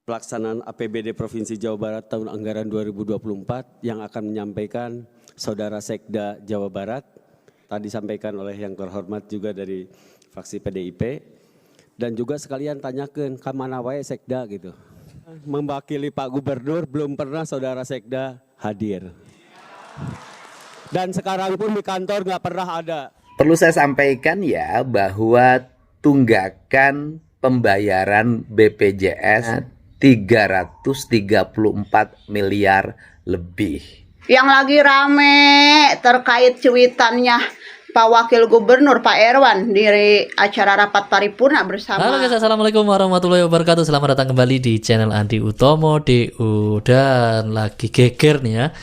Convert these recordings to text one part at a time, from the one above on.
pelaksanaan APBD Provinsi Jawa Barat tahun anggaran 2024 yang akan menyampaikan Saudara Sekda Jawa Barat. Tadi disampaikan oleh yang terhormat juga dari fraksi PDIP. Dan juga sekalian tanyakan kemana wae Sekda gitu. Mewakili Pak Gubernur belum pernah Saudara Sekda hadir. Dan sekarang pun di kantor nggak pernah ada. Perlu saya sampaikan ya bahwa tunggakan pembayaran BPJS 334 miliar lebih. Yang lagi rame terkait cuitannya Pak Wakil Gubernur Pak Erwan di acara rapat paripurna bersama. Halo guys, assalamualaikum warahmatullahi wabarakatuh. Selamat datang kembali di channel Andi Utomo DU. Dan lagi geger nih ya,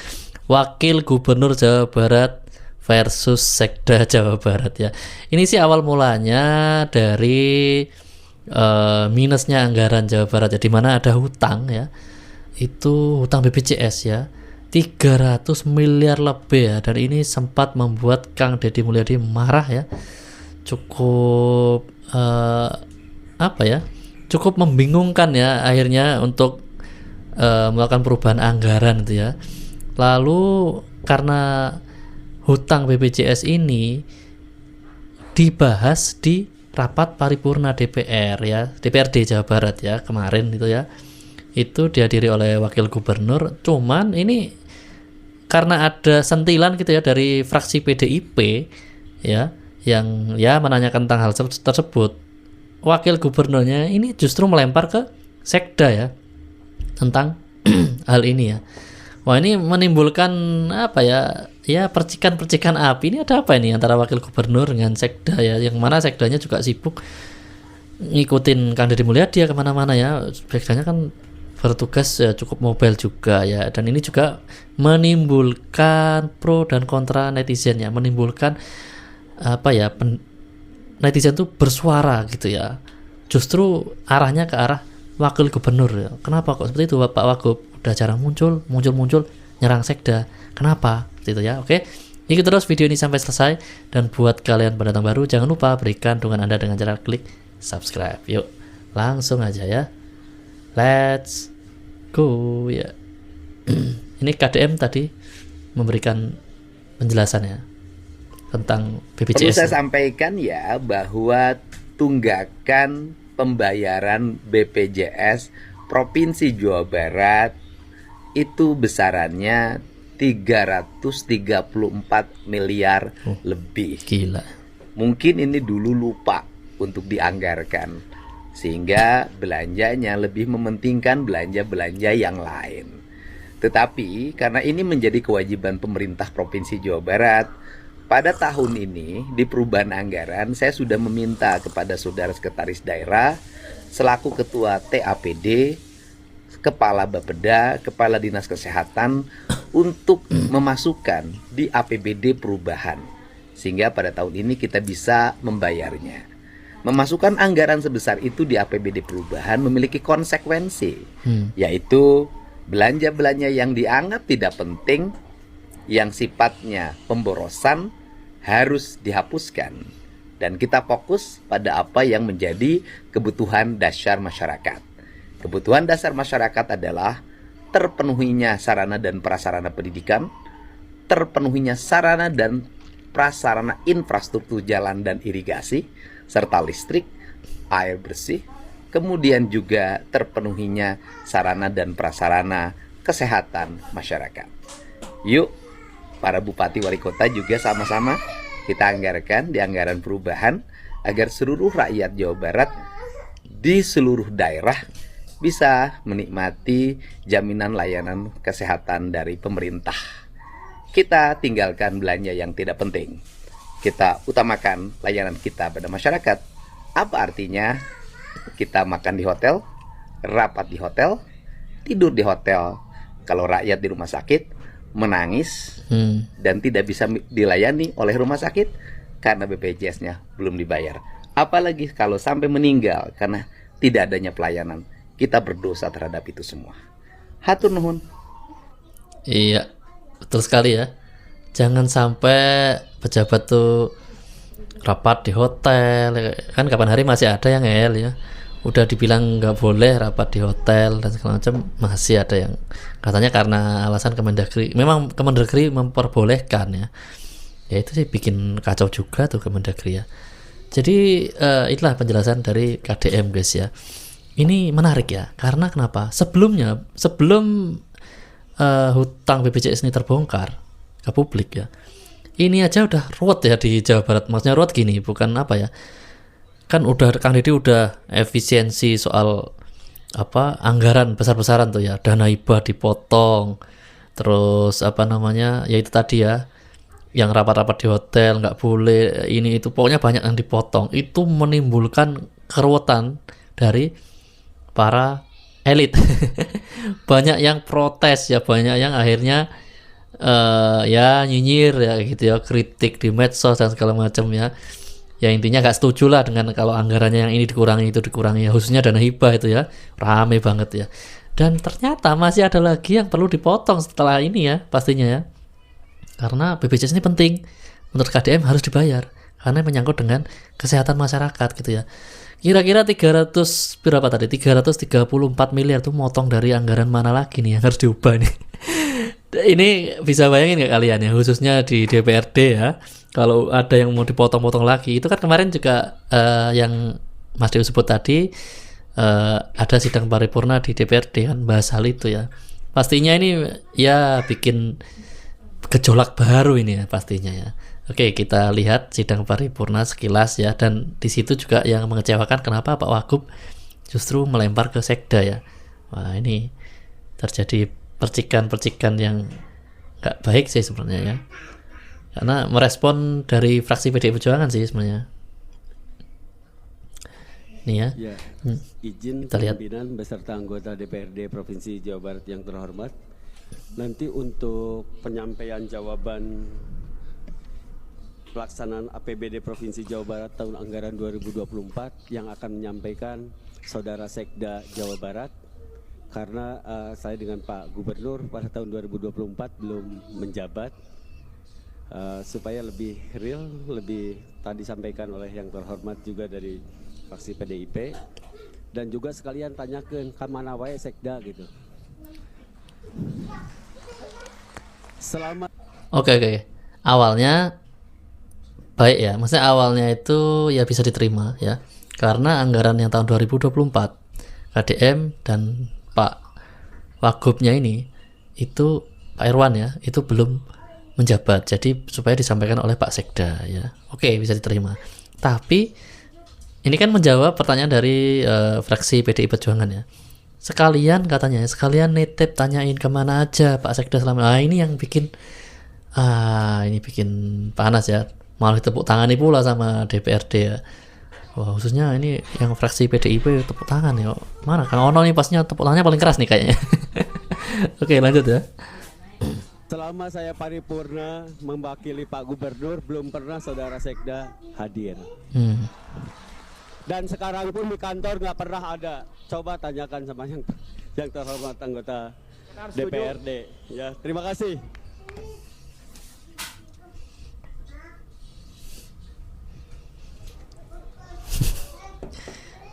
Wakil Gubernur Jawa Barat versus Sekda Jawa Barat ya. Ini sih awal mulanya dari minusnya anggaran Jawa Barat ya, di mana ada hutang ya, itu hutang BPJS ya 300 miliar lebih ya, dan ini sempat membuat Kang Deddy Mulyadi marah ya, cukup cukup membingungkan ya akhirnya untuk melakukan perubahan anggaran itu ya. Lalu karena hutang BPJS ini dibahas di rapat paripurna DPR ya, DPRD Jawa Barat ya kemarin itu ya, itu dihadiri oleh Wakil Gubernur. Cuman ini karena ada sentilan gitu ya dari fraksi PDIP ya, yang ya menanyakan tentang hal tersebut, Wakil Gubernurnya ini justru melempar ke Sekda ya tentang hal ini ya. Wah, ini menimbulkan apa ya? Ya percikan-percikan api. Ini ada apa ini antara Wakil Gubernur dengan Sekda ya? Yang mana Sekdanya juga sibuk ngikutin Kang Deddy Mulyadi ya kemana-mana ya. Sekdanya kan bertugas ya, cukup mobile juga ya. Dan ini juga menimbulkan pro dan kontra netizen ya. Menimbulkan apa ya? Netizen tuh bersuara gitu ya. Justru arahnya ke arah Wakil Gubernur ya. Kenapa kok seperti itu Pak Wagub? Udah jarang muncul nyerang Sekda. Kenapa? Itu ya. Oke. Ikuti terus video ini sampai selesai, dan buat kalian pendatang baru jangan lupa berikan dukungan Anda dengan cara klik subscribe. Yuk, langsung aja ya. Let's go ya. Ini KDM tadi memberikan penjelasannya tentang BPJS. Perlu saya sampaikan ya bahwa tunggakan pembayaran BPJS Provinsi Jawa Barat itu besarannya 334 miliar lebih. Gila. Mungkin ini dulu lupa untuk dianggarkan, sehingga belanjanya lebih mementingkan belanja-belanja yang lain. Tetapi karena ini menjadi kewajiban pemerintah Provinsi Jawa Barat, pada tahun ini di perubahan anggaran saya sudah meminta kepada Saudara Sekretaris Daerah selaku Ketua TAPD, Kepala Bapeda, Kepala Dinas Kesehatan untuk memasukkan di APBD perubahan, sehingga pada tahun ini kita bisa membayarnya. Memasukkan anggaran sebesar itu di APBD perubahan memiliki konsekuensi, yaitu belanja-belanja yang dianggap tidak penting, yang sifatnya pemborosan, harus dihapuskan, dan kita fokus pada apa yang menjadi kebutuhan dasar masyarakat. Kebutuhan dasar masyarakat adalah terpenuhinya sarana dan prasarana pendidikan, terpenuhinya sarana dan prasarana infrastruktur jalan dan irigasi, serta listrik, air bersih, kemudian juga terpenuhinya sarana dan prasarana kesehatan masyarakat. Yuk, para bupati wali kota juga sama-sama kita anggarkan di anggaran perubahan agar seluruh rakyat Jawa Barat di seluruh daerah bisa menikmati jaminan layanan kesehatan dari pemerintah. Kita tinggalkan belanja yang tidak penting. Kita utamakan layanan kita pada masyarakat. Apa artinya? Kita makan di hotel, rapat di hotel, tidur di hotel. Kalau rakyat di rumah sakit menangis dan tidak bisa dilayani oleh rumah sakit karena BPJS-nya belum dibayar. Apalagi kalau sampai meninggal karena tidak adanya pelayanan. Kita berdosa terhadap itu semua. Hatur nuhun. Iya, betul sekali ya. Jangan sampai pejabat tuh rapat di hotel. Kan kapan hari masih ada yang ngel ya. udah dibilang nggak boleh rapat di hotel dan segala macam, masih ada yang katanya karena alasan Kemendagri. Memang Kemendagri memperbolehkan ya. Ya itu sih bikin kacau juga tuh Kemendagri ya. Jadi itulah penjelasan dari KDM guys ya. Ini menarik ya, karena kenapa? Sebelum hutang BPJS ini terbongkar ke publik ya, ini aja udah ruwet ya di Jawa Barat. Maksudnya ruwet gini, bukan apa ya, kan udah Kang Deddy udah efisiensi soal apa anggaran besar-besaran tuh ya, dana hibah dipotong, terus apa namanya ya itu tadi ya, yang rapat-rapat di hotel nggak boleh, ini itu pokoknya banyak yang dipotong. Itu menimbulkan keruwetan dari para elit. Banyak yang protes ya, banyak yang akhirnya ya nyinyir ya gitu ya, kritik di medsos dan segala macam ya. Ya intinya nggak setuju lah dengan kalau anggarannya yang ini dikurangi itu dikurangi ya, khususnya dana hibah itu ya, rame banget ya. Dan ternyata masih ada lagi yang perlu dipotong setelah ini ya pastinya ya, karena BPJS ini penting, menurut KDM harus dibayar karena menyangkut dengan kesehatan masyarakat gitu ya. Kira-kira 300 berapa tadi? 334 miliar tuh motong dari anggaran mana lagi nih yang harus diubah nih? Ini bisa bayangin nggak kalian ya, khususnya di DPRD ya, kalau ada yang mau dipotong-potong lagi. Itu kan kemarin juga yang Mas Dew sebut tadi, ada sidang paripurna di DPRD kan bahas hal itu ya. Pastinya ini ya bikin gejolak baru ini ya pastinya ya. Oke, kita lihat sidang paripurna sekilas ya, dan di situ juga yang mengecewakan kenapa Pak Wagub justru melempar ke sekda ya. Wah, ini terjadi percikan-percikan yang nggak baik sih sebenarnya ya. Karena merespon dari fraksi PDI Perjuangan sih sebenarnya. Nih ya. Ya, izin Kita lihat. pimpinan beserta anggota DPRD Provinsi Jawa Barat yang terhormat. Nanti untuk penyampaian jawaban pelaksanaan APBD Provinsi Jawa Barat tahun anggaran 2024 yang akan menyampaikan Saudara Sekda Jawa Barat, karena saya dengan Pak Gubernur pada tahun 2024 belum menjabat, supaya lebih real, lebih tadi sampaikan oleh yang terhormat juga dari fraksi PDIP, dan juga sekalian tanyakan kemana wae Sekda gitu. Selamat. Oke. Awalnya baik ya, maksudnya awalnya itu ya bisa diterima ya, karena anggaran yang tahun 2024 KDM dan Pak Wagubnya ini itu Pak Irwan ya, itu belum menjabat, jadi supaya disampaikan oleh Pak Sekda ya. Oke, bisa diterima. Tapi ini kan menjawab pertanyaan dari fraksi PDI Perjuangan ya. Sekalian katanya, sekalian nitip tanyain kemana aja Pak Sekda selama. Ini yang bikin ini bikin panas ya. Malah tepuk tangani pula sama DPRD ya. Wah, khususnya ini yang fraksi PDIP tepuk tangan ya. Mana Kang Ono nih pasnya tepuk tangannya paling keras nih kayaknya. Oke, lanjut ya. Selama saya paripurna mewakili Pak Gubernur, belum pernah Saudara Sekda hadir. Dan sekarang pun di kantor nggak pernah ada. Coba tanyakan sama yang terhormat anggota DPRD. Ya, terima kasih.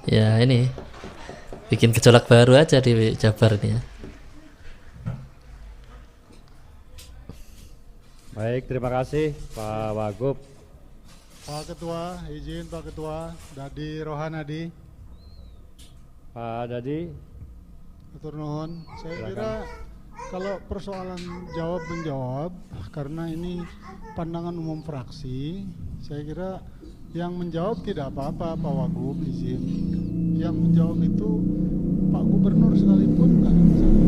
Ya ini bikin gejolak baru aja di Jabar ini ya. Baik, terima kasih Pak Wagub. Pak Ketua, izin Pak Ketua, Dadi Rohanadi. Pak Dadi, Atur nuhun. Saya Silakan. kira kalau persoalan jawab menjawab, karena ini pandangan umum fraksi, saya kira yang menjawab tidak apa-apa Pak Wagub, izin. Yang menjawab itu Pak Gubernur sekalipun nggak ada masalah.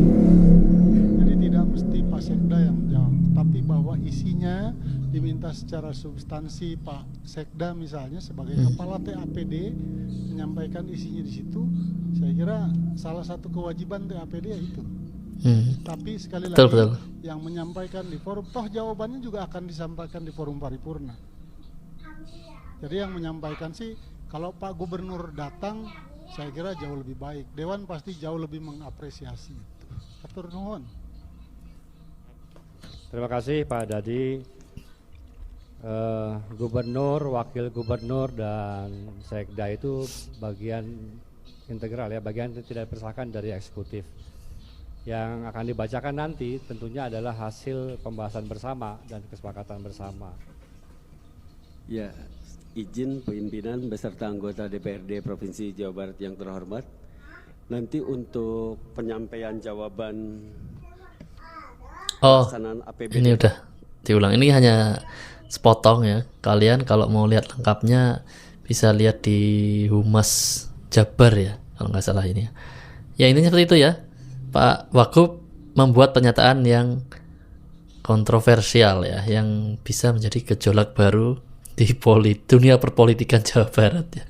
Jadi tidak mesti Pak Sekda yang menjawab, tapi bahwa isinya diminta secara substansi Pak Sekda misalnya sebagai kepala TAPD menyampaikan isinya di situ. Saya kira salah satu kewajiban TAPD itu. Tapi sekali lagi Betul. yang menyampaikan di forum, toh jawabannya juga akan disampaikan di forum paripurna. Jadi yang menyampaikan sih kalau Pak Gubernur datang, saya kira jauh lebih baik. Dewan pasti jauh lebih mengapresiasi itu. Atur nuhun. terima kasih Pak Dadi. Gubernur, wakil gubernur dan sekda itu bagian integral ya, bagian yang tidak dipisahkan dari eksekutif. Yang akan dibacakan nanti tentunya adalah hasil pembahasan bersama dan kesepakatan bersama. Ya, izin pimpinan beserta anggota DPRD Provinsi Jawa Barat yang terhormat. Nanti untuk penyampaian jawaban pelaksanaan APBD. Ini udah diulang. Ini hanya sepotong ya. Kalian kalau mau lihat lengkapnya bisa lihat di Humas Jabar ya, kalau nggak salah ini. Ya intinya seperti itu ya. Pak Wagub membuat pernyataan yang kontroversial ya, yang bisa menjadi gejolak baru di dunia perpolitikan Jawa Barat ya.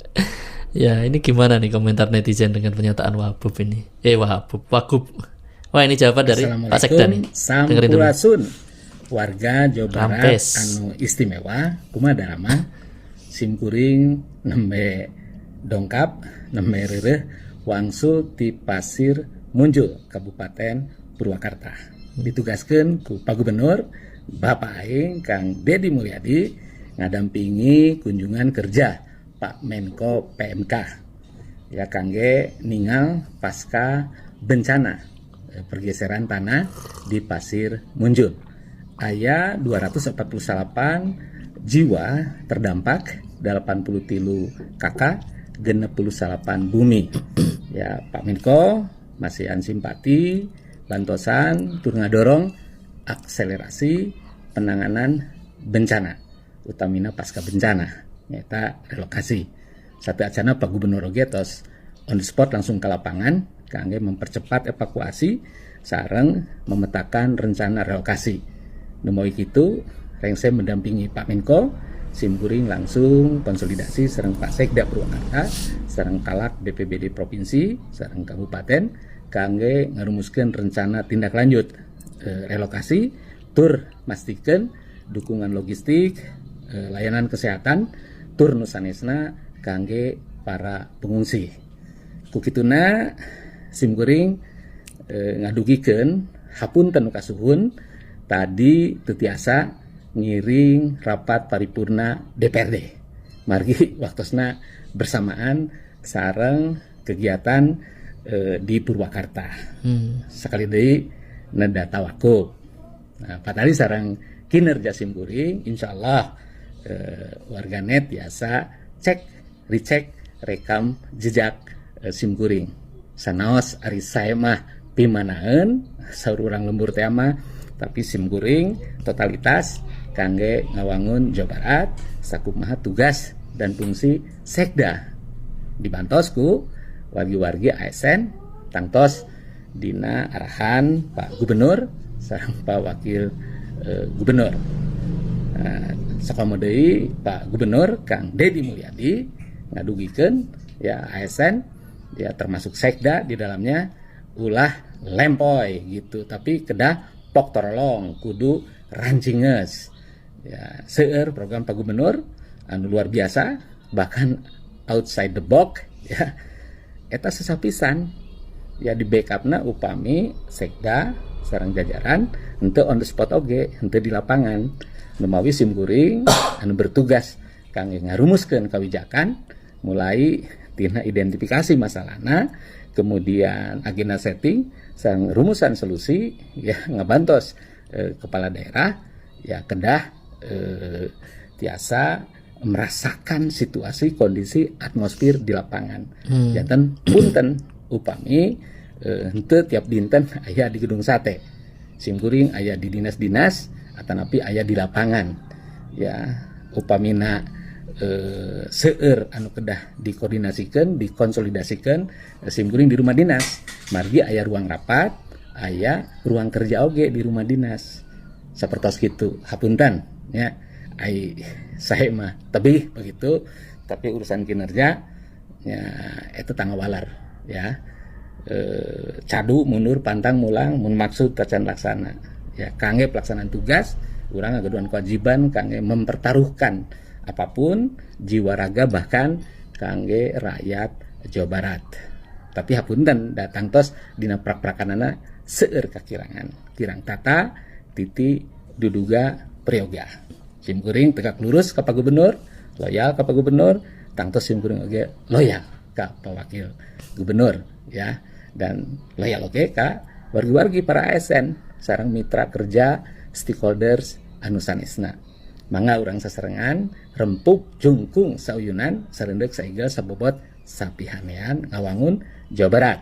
Ya ini gimana nih komentar netizen dengan pernyataan Wagub ini? Wagub. Wah ini jawaban dari Pak Sekda nih. Dengerin dulu. Sampurasun warga Jawa Barat Rampes. anu istimewa kumadarama simkuring nembe dongkap nembe reureuh wangsul ti Pasir Munjul Kabupaten Purwakarta. Ditugaskeun ku Pak Gubernur Bapak aing Kang Dedi Mulyadi ngadampingi kunjungan kerja Pak Menko PMK ya kangge ningal pasca bencana pergeseran tanah di Pasir Munjul. Aya 248 jiwa terdampak, 83 kakak, 68 bumi. Ya Pak Menko masih simpati, bantosan, tur ngadorong akselerasi penanganan bencana, utamina pasca bencana, nyata relokasi. Satu acana Pak Gubernur oge tos on the spot langsung ke lapangan, kangge mempercepat evakuasi, sareng memetakan rencana relokasi. Nemoik itu, rengse mendampingi Pak Menko, simkuring langsung konsolidasi sareng Pak Sekda Purwakarta, sareng kalak BPBD Provinsi, sareng Kabupaten, kangge ngarumuskeun rencana tindak lanjut relokasi, tur mastikeun dukungan logistik, layanan kesehatan, tur nu sanesna kangge para pengungsi. Kukituna simkuring ngadugikeun hapunten nu kasuhun tadi teu tiasa ngiring rapat paripurna DPRD. Margi waktosna bersamaan sareng kegiatan di Purwakarta. Sekali deui neda tawakub. Nah, patali sareng kinerja simkuring insyaallah warganet biasa recheck rekam jejak simkuring. Sanaos ari sae mah pimanaeun saur urang lembur teh mah, tapi simkuring totalitas kangge ngawangun Jawa Barat sakumaha tugas dan fungsi Sekda dibantosku wargi-wargi ASN tangtos dina arahan Pak Gubernur sareng Pak Wakil Gubernur. Sakomo deui Pak Gubernur Kang Dedi Mulyadi ngadugikeun ya ASN ya termasuk Sekda di dalamnya ulah lempoy gitu, tapi kedah pok torolong kudu rancingeus. Ya seueur program Pak Gubernur anu luar biasa, bahkan outside the box ya. Eta sesapisan ya di backupna upami Sekda sareng jajaran henteu on the spot oge, henteu di lapangan. Numawi simkuring anu bertugas kangge ngarumuskeun kawijakan mulai tina identifikasi masalahna, kemudian agenda setting sareng rumusan solusi ya ngabantos kepala daerah ya kedah tiasa merasakan situasi kondisi atmosfer di lapangan. Janten punten upami henteu tiap dinten aya di gedung sate. Simkuring aya di dinas-dinas atanapi aya di lapangan. Ya upamina seueur anu kedah dikoordinasikeun, dikonsolidasikeun simkuring di rumah dinas. Margi aya ruang rapat, aya ruang kerja oge di rumah dinas. Sapertos kitu. Hapunten ya. Ai sae mah tebih begitu, tapi urusan kinerja ya itu tanggawalar ya. Cadu mundur pantang mulang mun maksud tacan laksana ya kangge pelaksanaan tugas urang ngageduan kewajiban kangge mempertaruhkan apapun jiwa raga bahkan kangge rakyat Jawa Barat. Tapi hapunten datang tos dina prak-prakanana seueur kakirangan kirang tata titi duduga prayoga. Simkuring tegak lurus ka Pak Gubernur, loyal ka Pak Gubernur, tangtos simkuring oge loyal ka Pak Wakil Gubernur ya, dan loyal oke ka wargi-wargi para ASN sareng mitra kerja stakeholders anu sanesna. Mangga urang saserengan rempuk jungkung sauyunan sarendek saigel sabobot sapihanean ngawangun Jawa Barat.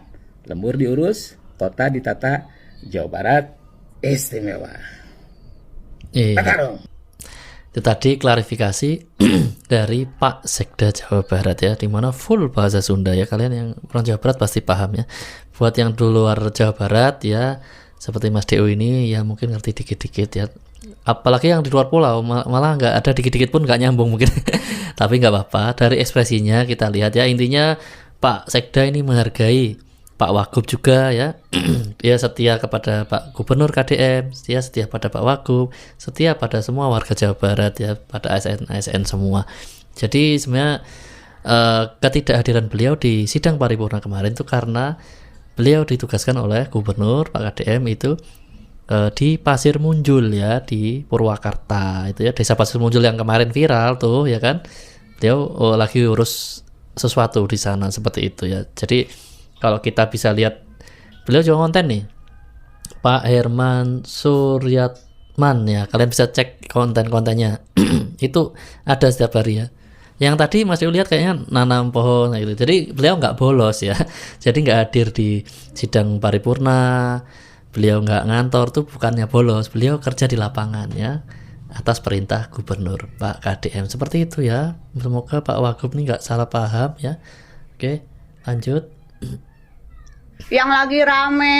Lembur diurus, kota ditata, Jawa Barat istimewa. Iya. Takarung. Itu tadi klarifikasi dari Pak Sekda Jawa Barat ya, dimana full bahasa Sunda ya. Kalian yang orang Jawa Barat pasti paham ya. Buat yang di luar Jawa Barat ya, seperti Mas Deo ini ya mungkin ngerti dikit-dikit ya. Apalagi yang di luar pulau malah nggak ada dikit-dikit pun nggak nyambung mungkin. Tapi nggak apa-apa, dari ekspresinya kita lihat ya, intinya Pak Sekda ini menghargai Pak Wagub juga ya. Dia setia kepada Pak Gubernur KDM, dia setia pada Pak Wagub, setia pada semua warga Jawa Barat ya, pada ASN semua. Jadi sebenarnya ketidakhadiran beliau di sidang paripurna kemarin itu karena beliau ditugaskan oleh Gubernur Pak KDM itu di Pasir Munjul ya, di Purwakarta itu ya, desa Pasir Munjul yang kemarin viral tuh ya kan. Beliau lagi urus sesuatu di sana seperti itu ya. Jadi kalau kita bisa lihat, beliau juga konten nih, Pak Herman Suryatman ya, kalian bisa cek konten-kontennya. Itu ada setiap hari ya. Yang tadi Mas Yu lihat kayaknya nanam pohon gitu. Jadi beliau nggak bolos ya. Jadi nggak hadir di sidang paripurna, beliau nggak ngantor tuh bukannya bolos, beliau kerja di lapangan ya, atas perintah Gubernur Pak KDM. Seperti itu ya. Semoga Pak Wagub ini nggak salah paham ya. Oke, lanjut. Yang lagi rame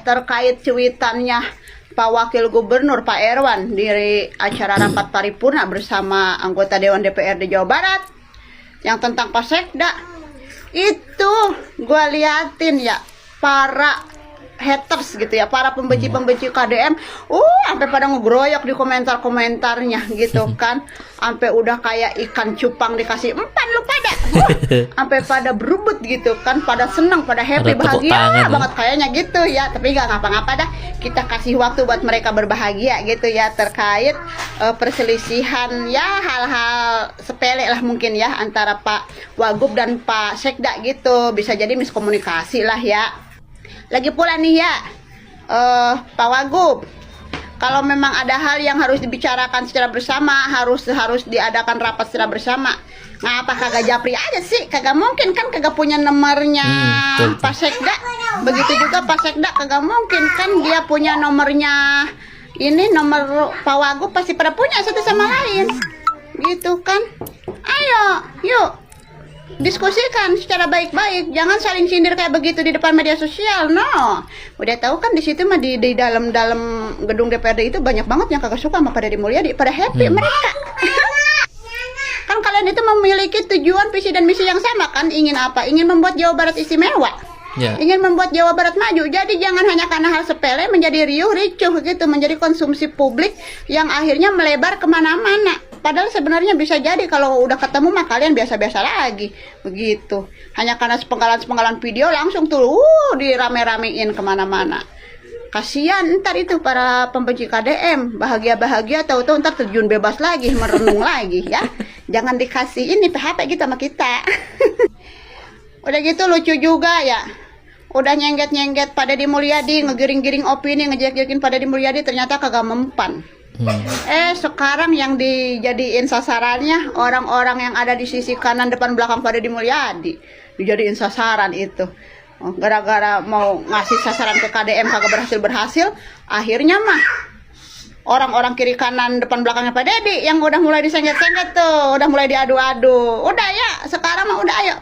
terkait cuitannya Pak Wakil Gubernur Pak Erwan di acara rapat paripurna bersama anggota Dewan DPRD Jawa Barat yang tentang Pak Sekda, itu gue liatin ya para haters gitu ya, para pembenci-pembenci KDM sampai pada ngegroyok di komentar-komentarnya gitu kan, sampai udah kayak ikan cupang dikasih empan lu pada sampai pada berubut gitu kan, pada seneng, pada happy, bahagia banget kayaknya gitu ya. Tapi nggak ngapa-ngapa dah, kita kasih waktu buat mereka berbahagia gitu ya, terkait perselisihan ya, hal-hal sepele lah mungkin ya antara Pak Wagub dan Pak Sekda gitu, bisa jadi miskomunikasi lah ya. Lagi pula nih ya, Pak Wagub, kalau memang ada hal yang harus dibicarakan secara bersama, harus diadakan rapat secara bersama, ngapa kagak japri aja sih? Kagak mungkin kan, kagak punya nomornya Pak Sekda. Begitu juga Pak Sekda kagak mungkin kan, dia punya nomornya. Ini nomor Pak Wagub pasti pada punya satu sama lain, gitu kan? Ayo, yuk diskusikan secara baik-baik, jangan saling sindir kayak begitu di depan media sosial. No, udah tahu kan di situ mah di dalam gedung DPRD itu banyak banget yang kagak suka sama Pak Deddy Mulyadi, pada happy mereka. Kan kalian itu memiliki tujuan, visi dan misi yang sama kan, ingin apa? Ingin membuat Jawa Barat istimewa. Ingin membuat Jawa Barat maju. Jadi jangan hanya karena hal sepele menjadi riuh ricuh gitu, menjadi konsumsi publik yang akhirnya melebar kemana-mana. Padahal sebenarnya bisa jadi kalau udah ketemu mah kalian biasa-biasa lagi begitu. Hanya karena sepenggalan video langsung tuh dirame-ramein kemana-mana. Kasihan ntar itu para pembenci KDM, bahagia-bahagia tahu-tahu ntar terjun bebas lagi, merenung lagi ya. Jangan dikasih ini PHP gitu sama kita. Udah gitu lucu juga ya. Udah nyengget-nyengget Pak Deddy Mulyadi, ngegiring-giring opini, ngejek-jekin Pak Deddy Mulyadi, ternyata kagak mempan. Sekarang yang dijadiin sasarannya orang-orang yang ada di sisi kanan depan belakang Pak Deddy Mulyadi, dijadiin sasaran itu. Gara-gara mau ngasih sasaran ke KDM kagak berhasil, akhirnya mah orang-orang kiri kanan depan belakangnya Pak Deddy yang udah mulai disengget-sengget tuh, udah mulai diadu-adu. Udah ya, sekarang mah udah ayo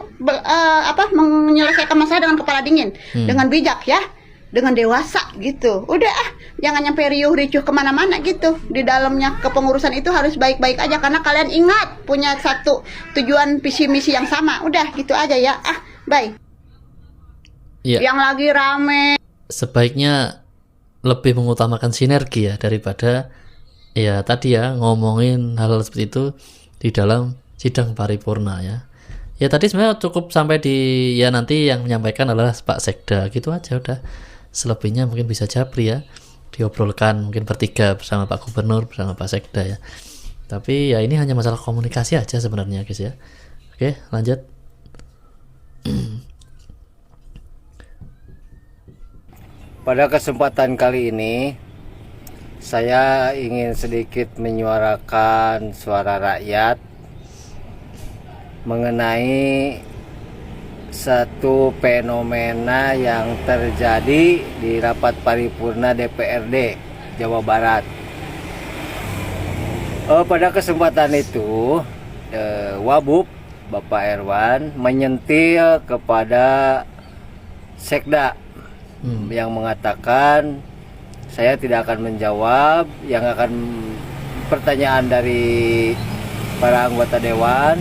menyelesaikan masalah dengan kepala dingin, dengan bijak ya, dengan dewasa gitu. Udah jangan nyampe riuh ricuh kemana-mana gitu. Di dalamnya kepengurusan itu harus baik-baik aja, karena kalian ingat punya satu tujuan, visi misi yang sama. Udah gitu aja ya. Bye. Yang lagi rame, sebaiknya lebih mengutamakan sinergi ya, daripada ya tadi ya ngomongin hal seperti itu di dalam sidang paripurna ya. Ya tadi sebenarnya cukup sampai di ya, nanti yang menyampaikan adalah Pak Sekda gitu aja udah. Selebihnya mungkin bisa japri ya, diobrolkan mungkin bertiga bersama Pak Gubernur, bersama Pak Sekda ya. Tapi ya ini hanya masalah komunikasi aja sebenarnya guys ya. Oke, lanjut. Pada kesempatan kali ini, saya ingin sedikit menyuarakan suara rakyat mengenai satu fenomena yang terjadi di rapat paripurna DPRD Jawa Barat. Pada kesempatan itu, Wabub Bapak Erwan menyentil kepada Sekda yang mengatakan saya tidak akan menjawab yang akan pertanyaan dari para anggota dewan.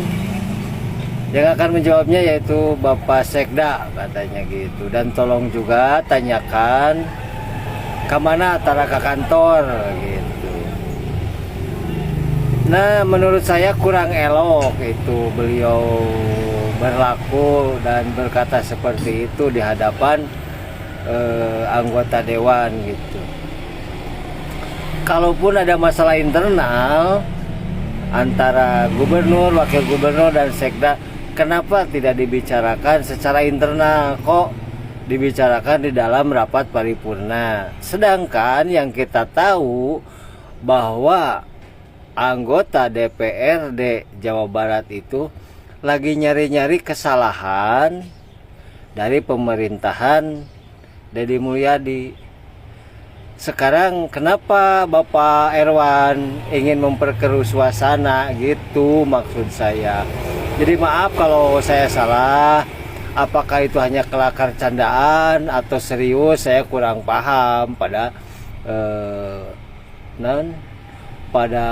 Yang akan menjawabnya yaitu Bapak Sekda, katanya gitu. Dan tolong juga tanyakan kemana antara ke kantor gitu. Nah, menurut saya kurang elok itu beliau berlaku dan berkata seperti itu di hadapan anggota dewan gitu. Kalaupun ada masalah internal antara gubernur, wakil gubernur dan sekda, kenapa tidak dibicarakan secara internal, kok dibicarakan di dalam rapat paripurna? Sedangkan yang kita tahu bahwa anggota DPRD Jawa Barat itu lagi nyari-nyari kesalahan dari pemerintahan Deddy Mulyadi. Sekarang kenapa Bapak Erwan ingin memperkeruh suasana gitu maksud saya. Jadi maaf kalau saya salah. Apakah itu hanya kelakar candaan atau serius, saya kurang paham pada pada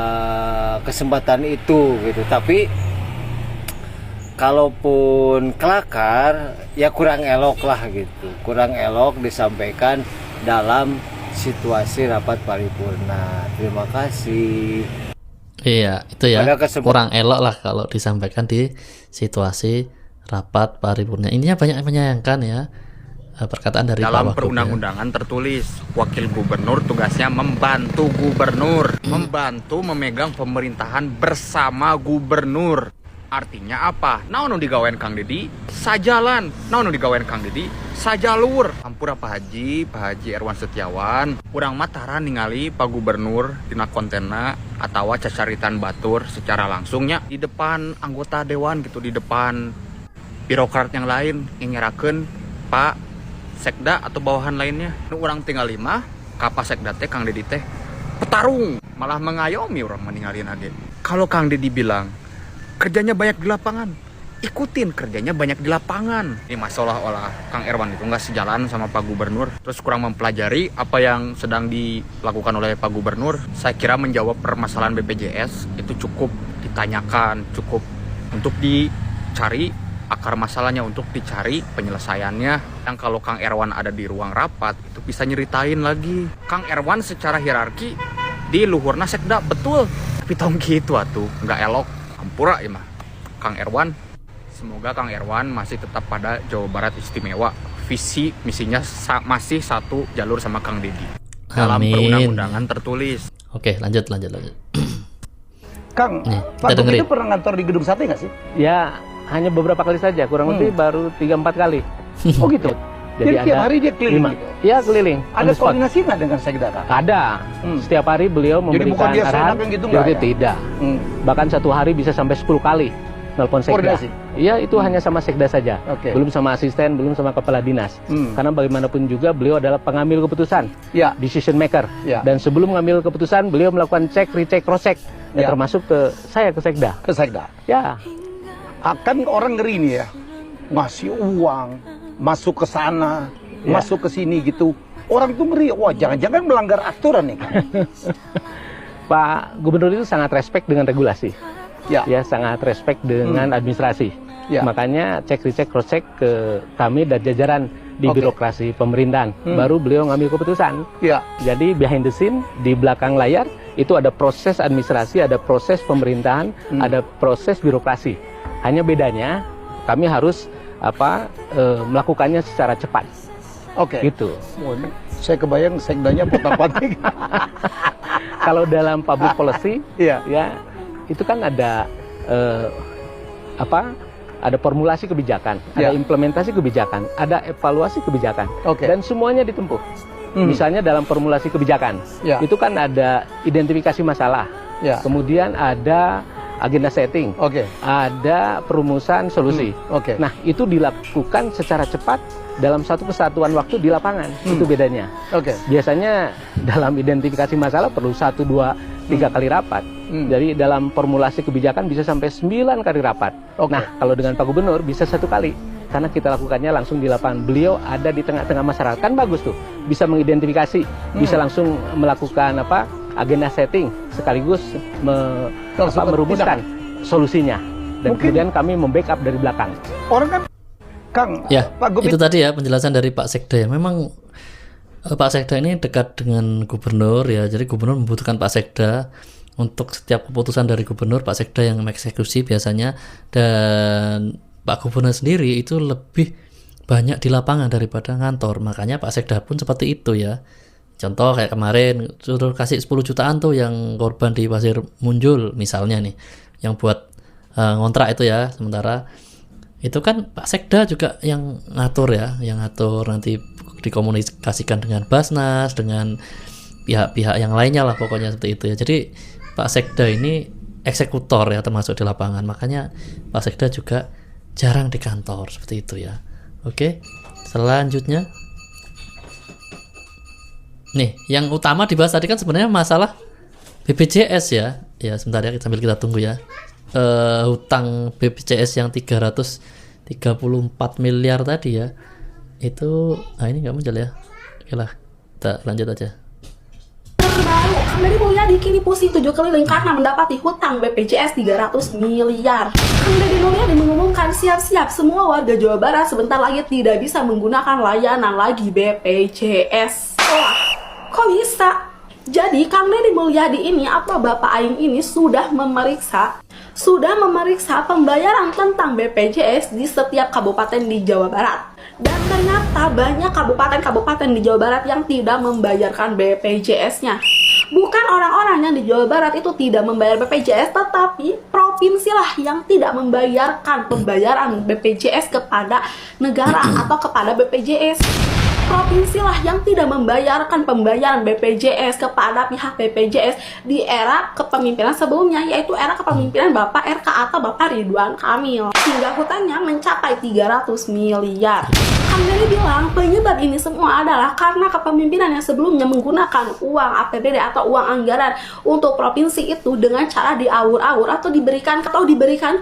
kesempatan itu gitu. Tapi kalaupun kelakar ya kurang elok lah gitu. Kurang elok disampaikan dalam situasi rapat paripurna. Terima kasih. Iya, itu ya kurang elok lah kalau disampaikan di situasi rapat paripurna. Ininya banyak yang menyayangkan ya perkataan dari dalam Pak perundang-undangan tertulis wakil gubernur tugasnya membantu gubernur, membantu memegang pemerintahan bersama gubernur. Artinya apa? Naon digawean Kang Dedi sajalan, naon digawean Kang Dedi sajalur. Hampura Pak Haji Erwan Setiawan, urang mah tara ningali Pak Gubernur dina kontenna atawa cacaritan batur secara langsungnya di depan anggota dewan gitu, di depan birokrat yang lain ngerakeun Pak Sekda atau bawahan lainnya. Nu urang tinggal 5 ka Pak Sekda teh Kang Dedi teh petarung, malah mengayomi urang meninggalin age. Kalau Kang Dedi bilang kerjanya banyak di lapangan, ikutin kerjanya banyak di lapangan. Ini masalah olah Kang Erwan itu nggak sejalan sama Pak Gubernur, terus kurang mempelajari apa yang sedang dilakukan oleh Pak Gubernur. Saya kira menjawab permasalahan BPJS itu cukup ditanyakan, cukup untuk dicari akar masalahnya, untuk dicari penyelesaiannya. Yang kalau Kang Erwan ada di ruang rapat itu bisa nyeritain lagi. Kang Erwan secara hierarki di luhurna Sekda betul, tapi tong gitu atuh nggak elok. Ampura ya mah Kang Erwan. Semoga Kang Erwan masih tetap pada Jawa Barat istimewa. Visi misinya masih satu jalur sama Kang Dedi. Dalam perundang-undangan tertulis. Oke, lanjut. Kang, Pak Gub itu pernah ngantor di Gedung Sate nggak sih? Ya, hanya beberapa kali saja, kurang lebih baru 3-4 kali. Oh gitu? Jadi tiap hari dia keliling gitu? Iya, keliling. Ada koordinasi nggak dengan Sekda? Ada. Setiap hari beliau memberikan arahan. Gitu jadi tidak. Bahkan satu hari bisa sampai 10 kali nelpon Sekda. Iya, itu hanya sama Sekda saja. Belum sama asisten, belum sama kepala dinas. Karena bagaimanapun juga beliau adalah pengambil keputusan, decision maker. Dan sebelum mengambil keputusan, beliau melakukan cek, recheck, cross-check. Termasuk ke saya, ke Sekda. Ke Sekda? Ya. Akan orang ngeri nih ya, ngasih uang, masuk ke sana, masuk ke sini gitu. Orang tuh ngeri, wah jangan-jangan melanggar aturan nih. Pak Gubernur itu sangat respect dengan regulasi. Ya, sangat respect dengan administrasi. Makanya cek recheck cross check ke kami dan jajaran di birokrasi pemerintahan. Baru beliau ngambil keputusan. Jadi behind the scene, di belakang layar itu ada proses administrasi, ada proses pemerintahan, ada proses birokrasi. Hanya bedanya kami harus melakukannya secara cepat. Gitu. Saya kebayang Sekdanya potak-potik. Kalau dalam public policy, ya itu kan ada ada formulasi kebijakan, ada implementasi kebijakan, ada evaluasi kebijakan, dan semuanya ditempuh. Misalnya dalam formulasi kebijakan, itu kan ada identifikasi masalah, kemudian ada agenda setting, ada perumusan solusi. Nah, itu dilakukan secara cepat dalam satu kesatuan waktu di lapangan. Itu bedanya. Biasanya dalam identifikasi masalah perlu 1, 2, 3 kali rapat. Jadi dalam formulasi kebijakan bisa sampai 9 kali rapat. Nah, kalau dengan Pak Gubernur bisa 1 kali. Karena kita lakukannya langsung di lapangan. Beliau ada di tengah-tengah masyarakat. Kan bagus tuh. Bisa mengidentifikasi, bisa langsung melakukan agenda setting, sekaligus merumuskan solusinya. Dan kemudian kami membackup dari belakang. Orang kan, Kang, Ya, Pak Gubernur. itu tadi ya penjelasan dari Pak Sekda ya. Memang Pak Sekda ini dekat dengan gubernur ya. Jadi gubernur membutuhkan Pak Sekda untuk setiap keputusan dari gubernur. Pak Sekda yang mengeksekusi biasanya, dan Pak Gubernur sendiri itu lebih banyak di lapangan daripada ngantor. Makanya Pak Sekda pun seperti itu ya. Contoh kayak kemarin suruh kasih 10 jutaan tuh yang korban di Pasir Munjul misalnya nih, yang buat ngontrak itu ya. Sementara itu kan Pak Sekda juga yang ngatur ya, yang ngatur, nanti dikomunikasikan dengan Basnas, dengan pihak-pihak yang lainnya lah pokoknya seperti itu ya. Jadi Pak Sekda ini eksekutor ya, termasuk di lapangan. Makanya Pak Sekda juga jarang di kantor seperti itu ya. Oke, selanjutnya nih, yang utama dibahas tadi kan sebenarnya masalah BPJS ya. Ya sebentar ya, sambil kita tunggu ya. Hutang BPJS yang 334 miliar tadi ya. Itu ini nggak muncul ya. Oke lah, kita lanjut aja. Dari Mulyadi kini pusing 7 keliling karena mendapati hutang BPJS 300 miliar. Dari Mulyadi mengumumkan siap-siap semua warga Jawa Barat sebentar lagi tidak bisa menggunakan layanan lagi BPJS. Wah, kok bisa? Jadi Kang Deddy Mulyadi ini atau Bapak Aing ini sudah memeriksa pembayaran tentang BPJS di setiap kabupaten di Jawa Barat. Dan ternyata banyak kabupaten-kabupaten di Jawa Barat yang tidak membayarkan BPJS-nya. Bukan orang-orang yang di Jawa Barat itu tidak membayar BPJS, tetapi provinsi lah yang tidak membayarkan pembayaran BPJS kepada negara atau kepada BPJS. Provinsi lah yang tidak membayarkan pembayaran BPJS kepada pihak BPJS di era kepemimpinan sebelumnya, yaitu era kepemimpinan Bapak RK atau Bapak Ridwan Kamil, hingga hutangnya mencapai 300 miliar. Kang Deddy bilang penyebab ini semua adalah karena kepemimpinan yang sebelumnya menggunakan uang APBD atau uang anggaran untuk provinsi itu dengan cara diawur-awur atau diberikan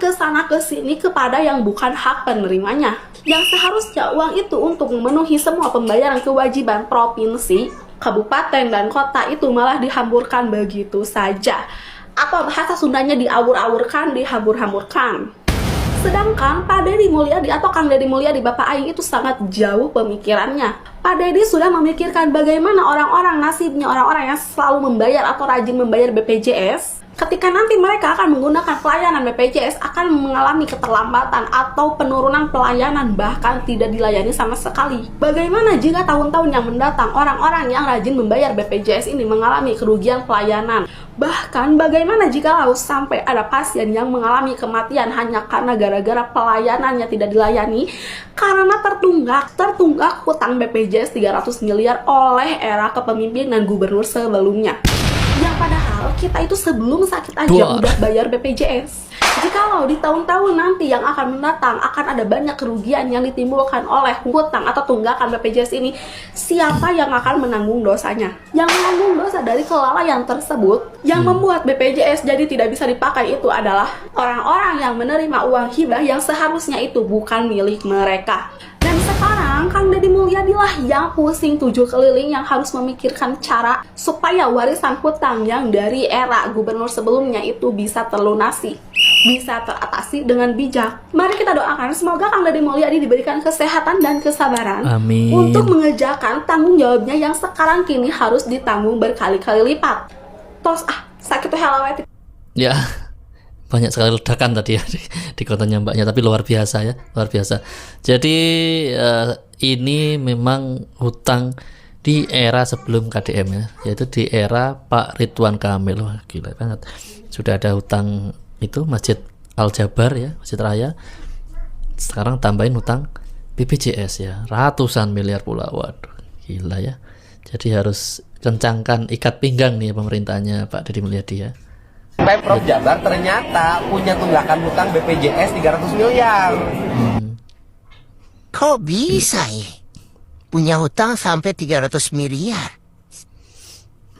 ke sana ke sini kepada yang bukan hak penerimanya. Yang seharusnya uang itu untuk memenuhi semua pembayaran kewajiban provinsi, kabupaten, dan kota itu malah dihamburkan begitu saja. Atau bahasa Sundanya diawur-awurkan, dihambur-hamburkan. Sedangkan Pak Deddy Mulyadi atau Kang Deddy Mulyadi Bapak Aing itu sangat jauh pemikirannya. Pak Deddy sudah memikirkan bagaimana orang-orang nasibnya, orang-orang yang selalu membayar atau rajin membayar BPJS. Ketika nanti mereka akan menggunakan pelayanan BPJS akan mengalami keterlambatan atau penurunan pelayanan, bahkan tidak dilayani sama sekali. Bagaimana jika tahun-tahun yang mendatang orang-orang yang rajin membayar BPJS ini mengalami kerugian pelayanan? Bahkan bagaimana jika sampai ada pasien yang mengalami kematian hanya karena gara-gara pelayanannya tidak dilayani karena tertunggak hutang BPJS 300 miliar oleh era kepemimpinan gubernur sebelumnya. Yang padahal kita itu sebelum sakit aja udah bayar BPJS. Jikalau di tahun-tahun nanti yang akan mendatang akan ada banyak kerugian yang ditimbulkan oleh hutang atau tunggakan BPJS ini, siapa yang akan menanggung dosanya? Yang menanggung dosa dari kelalaian tersebut yang membuat BPJS jadi tidak bisa dipakai itu adalah orang-orang yang menerima uang hibah yang seharusnya itu bukan milik mereka. Dan sekarang Kang Deddy Mulyadi lah yang pusing 7 keliling yang harus memikirkan cara supaya warisan hutang yang dari era gubernur sebelumnya itu bisa terlunasi, bisa teratasi dengan bijak. Mari kita doakan semoga Kang Deddy Mulyadi diberikan kesehatan dan kesabaran. Amin. Untuk mengerjakan tanggung jawabnya yang sekarang kini harus ditanggung berkali-kali lipat. Tos sakit helawet. Ya, banyak sekali ledakan tadi ya di kotanya mbaknya, tapi luar biasa ya, luar biasa. Jadi ini memang hutang di era sebelum KDM ya, yaitu di era Pak Ridwan Kamil. Wah, gila banget. Sudah ada hutang itu Masjid Al Jabar ya, Masjid Raya. sekarang tambahin utang BPJS ya, ratusan miliar pula. Waduh, gila ya. Jadi harus kencangkan ikat pinggang nih pemerintahnya Pak Deddy Mulyadi ya. Pemprov Jabar ternyata punya tunggakan hutang BPJS 300 miliar. Kok bisa ya? Punya hutang sampai 300 miliar.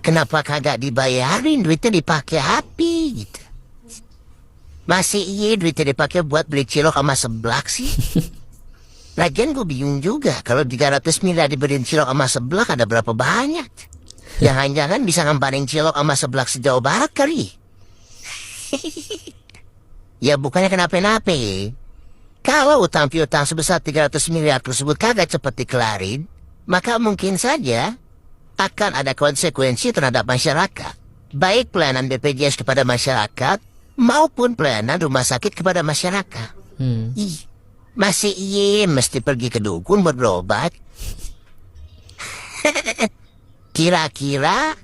Kenapa kagak dibayarin, duitnya dipakai api gitu. Masih iya duitnya dipakai buat beli cilok sama seblak sih. Lagian gue bingung juga, kalau 300 miliar dibeliin cilok sama seblak ada berapa banyak? Jangan-jangan bisa ngempanin cilok sama seblak se-Jawa Barat kali. Ya bukannya kenapa-napa ya. Kalau utang piutang sebesar 300 miliar tersebut kagak cepat dikelarin, maka mungkin saja akan ada konsekuensi terhadap masyarakat. Baik pelayanan BPJS kepada masyarakat, maupun pelayanan rumah sakit kepada masyarakat. Masih iya mesti pergi ke dukun buat berobat. Kira-kira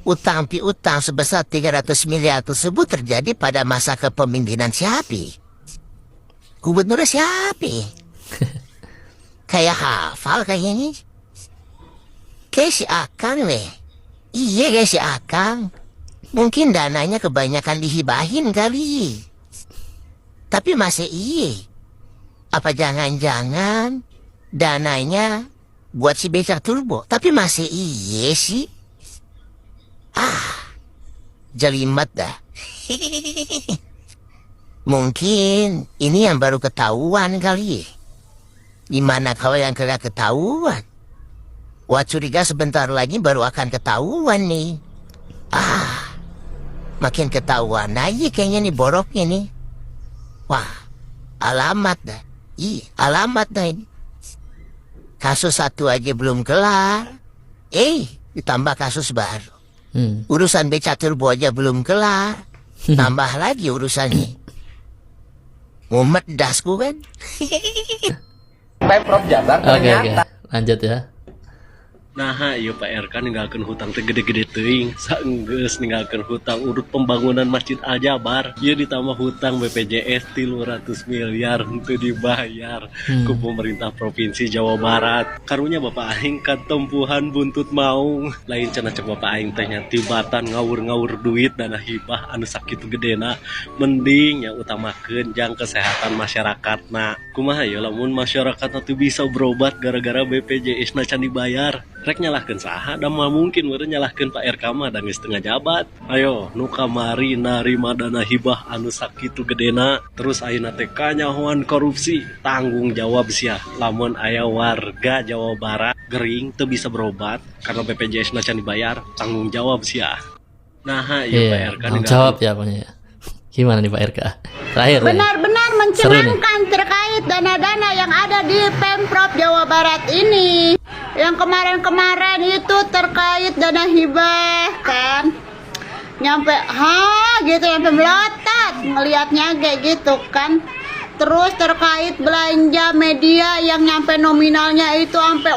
utang piutang sebesar 300 miliar tersebut terjadi pada masa kepemimpinan siapa? Gubernurnya siapa? Kayak hafal kayaknya. Kayak si Akang weh. Iya kayak si Akang. Mungkin dananya kebanyakan dihibahin kali. Tapi masih iya. Apa jangan-jangan dananya buat si becak turbo? Tapi masih iya sih. Jelimet dah. Mungkin ini yang baru ketahuan kali. Gimana kalau yang kagak ketahuan? Wah curiga sebentar lagi baru akan ketahuan nih. Makin ketahuan aja kayaknya nih boroknya nih. Wah, alamat dah. Alamat dah ini. Kasus satu aja belum kelar. Ditambah kasus baru. Urusan becak turbo aja belum kelar. Tambah lagi urusannya. Mumet dasku kan. Pemprov Jabar ternyata. Oke. Lanjut ya. Nah, iya Pak RK ninggalkan hutang teh gede-gede teuing. Saenggeus ninggalkan hutang urut pembangunan Masjid Al Jabar. Ieu ditambah hutang BPJS 300 miliar henteu dibayar ku pemerintah Provinsi Jawa Barat. Karunya Bapak aing katempuhan buntut maung. Lain cenah cek Bapak aing teh nya tibatan ngawur-ngawur duit dana hibah anu sakitu gedena. Mending yang utamakeun jang kesehatan masyarakatna. Kumaha ya lamun masyarakatna teu bisa berobat gara-gara BPJS na can dibayar. Rek nyalahkeun saha da mah mungkin meureun nyalahkeun Pak RK mah da geus teu ngajabat. Ayo nu kamari narima dana hibah anu sakitu gedena terus ayeuna teh kanyahoan korupsi tanggung jawab sia lamun aya warga Jawa Barat gering teu bisa berobat karena BPJS na can dibayar tanggung jawab sia. Nah, Pak RK tanggung jawab ya pokoknya. Gimana nih Pak RK? Terakhir benar-benar mencengangkan terkait dana-dana yang ada di Pemprov Jawa Barat ini. Yang kemarin-kemarin itu terkait dana hibah kan. Nyampe gitu sampai melotot ngelihatnya kayak gitu kan. Terus terkait belanja media yang nyampe nominalnya itu sampai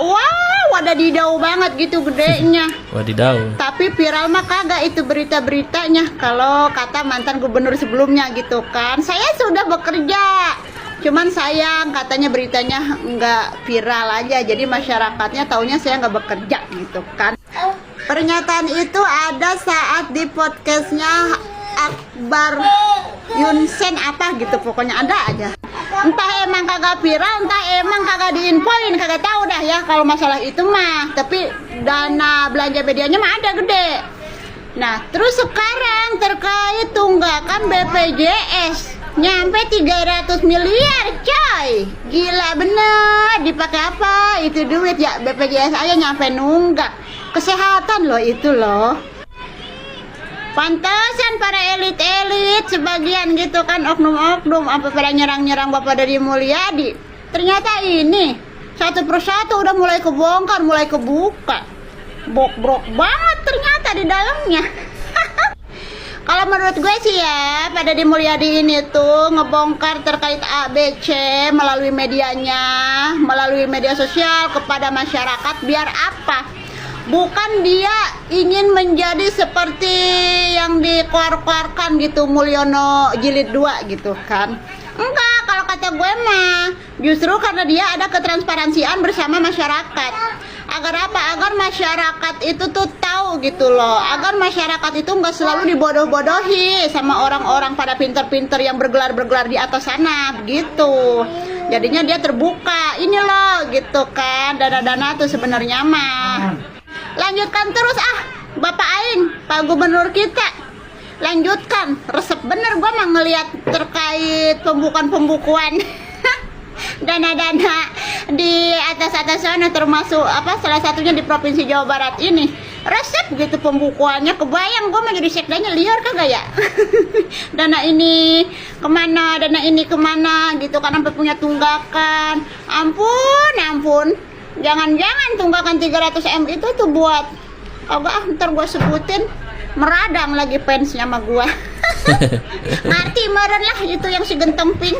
wadadidau banget gitu gedenya. Wadidau. Tapi viral mah kagak itu berita-beritanya. Kalau kata mantan gubernur sebelumnya gitu kan. Saya sudah bekerja. Cuman sayang katanya beritanya nggak viral aja. Jadi masyarakatnya taunya saya nggak bekerja gitu kan. Pernyataan itu ada saat di podcastnya Akbar Yunsen apa gitu. Pokoknya ada aja. Entah emang kagak viral, entah emang kagak diinfoin, kagak tahu dah ya kalau masalah itu mah. Tapi dana belanja medianya mah ada gede. Nah terus sekarang terkait tunggakan BPJS nyampe 300 miliar coy. Gila bener. Dipakai apa itu duit ya? BPJS aja nyampe nunggak. Kesehatan loh itu loh. Pantasan para elit-elit sebagian gitu kan, oknum-oknum apa pada nyerang-nyerang Bapak Deddy Mulyadi. Ternyata ini satu persatu udah mulai kebongkar, mulai kebuka. Brok-brok banget ternyata di dalamnya. Kalau menurut gue sih ya, Pak Deddy Mulyadi ini tuh ngebongkar terkait ABC melalui medianya, melalui media sosial kepada masyarakat biar apa? Bukan dia ingin menjadi seperti yang dikeluarkan gitu Mulyono jilid 2 gitu kan. Enggak, kalau kata gue mah justru karena dia ada ketransparansian bersama masyarakat. Agar apa? Agar masyarakat itu tuh tahu gitu loh. Agar masyarakat itu nggak selalu dibodoh-bodohi sama orang-orang pada pinter-pinter yang bergelar-bergelar di atas sana begitu. Jadinya dia terbuka, ini loh gitu kan, dana-dana tuh sebenarnya mah. Lanjutkan terus Bapak Aing, Pak Gubernur kita. Lanjutkan, resep bener gua mah ngelihat terkait pembukuan dana-dana di atas-atas sana, termasuk salah satunya di Provinsi Jawa Barat ini. Resep gitu pembukuannya, kebayang gue mau jadi sekdanya liar kagak ya. Dana ini kemana gitu kan, sampai punya tunggakan. Ampun, jangan-jangan tunggakan 300 M itu tuh buat ntar gue sebutin, meradang lagi fansnya sama gue. Ngerti meren lah itu yang si genteng pink.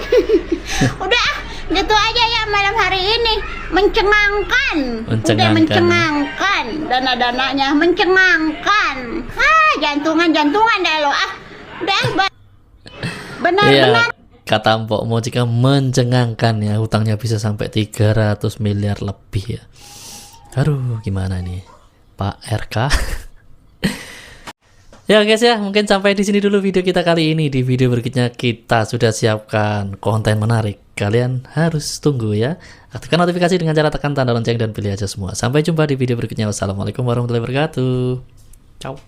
Udah gitu aja ya malam hari ini, mencengangkan. Udah mencengangkan, dana-dananya mencengangkan. Jantungan dah lo. Udah benar-benar. Kata Mpok Mo jika mencengangkan ya, hutangnya bisa sampai 300 miliar lebih ya. Aduh, gimana nih Pak RK? Ya guys ya, mungkin sampai di sini dulu video kita kali ini. Di video berikutnya kita sudah siapkan konten menarik. Kalian harus tunggu ya. Aktifkan notifikasi dengan cara tekan tanda lonceng dan pilih aja semua. Sampai jumpa di video berikutnya. Wassalamualaikum warahmatullahi wabarakatuh. Ciao.